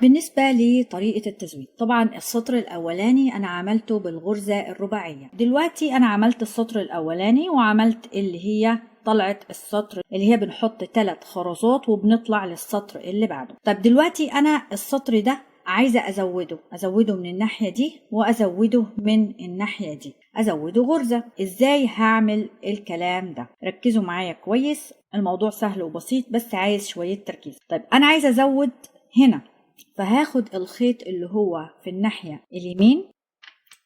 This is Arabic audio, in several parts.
بالنسبة لطريقة التزويد، طبعا السطر الأولاني أنا عملته بالغرزة الرباعية. دلوقتي أنا عملت السطر الأولاني وعملت اللي هي طلعت السطر اللي هي بنحط 3 خرزات وبنطلع للسطر اللي بعده. طب دلوقتي أنا السطر ده عايزة أزوده من الناحية دي وأزوده من الناحية دي، أزوده غرزة. إزاي هعمل الكلام ده؟ ركزوا معايا كويس، الموضوع سهل وبسيط بس عايز شوية تركيز. طيب أنا عايزة أزود هنا، فهاخد الخيط اللي هو في الناحية اليمين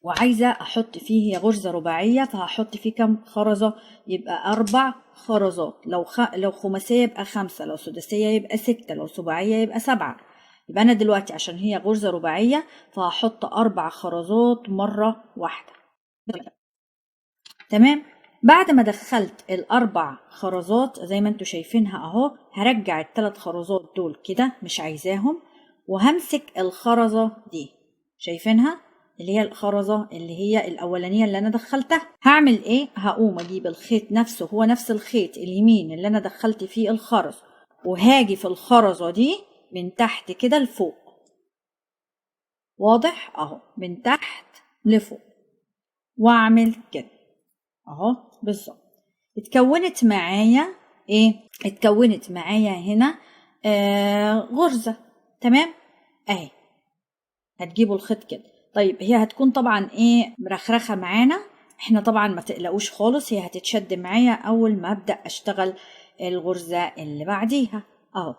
وعايزة أحط فيه غرزة رباعية، فهحط فيه كم خرزة؟ يبقى 4 خرزات. لو خماسية يبقى 5، لو سداسية يبقى 6، لو سباعية يبقى 7. يبقى أنا دلوقتي عشان هي غرزة رباعية فهحط 4 خرزات مرة واحدة. تمام. بعد ما دخلت ال4 خرزات زي ما انتوا شايفينها اهو، هرجع ال3 خرزات دول كده مش عايزاهم، وهمسك الخرزة دي شايفينها اللي هي الخرزة اللي هي الأولانية اللي أنا دخلتها. هعمل إيه؟ هقوم أجيب الخيط نفسه، هو نفس الخيط اليمين اللي أنا دخلت فيه الخرز، وهاجي في الخرزة دي من تحت كده لفوق. واضح؟ أهو من تحت لفوق، وأعمل كده أهو بالظبط. اتكونت معايا إيه؟ اتكونت معايا هنا غرزة. تمام؟ أهي هتجيبوا الخيط كده. طيب هي هتكون طبعا ايه مرخرخه معانا، احنا طبعا ما تقلقوش خالص، هي هتتشد معايا اول ما ابدا اشتغل الغرزه اللي بعديها اهو.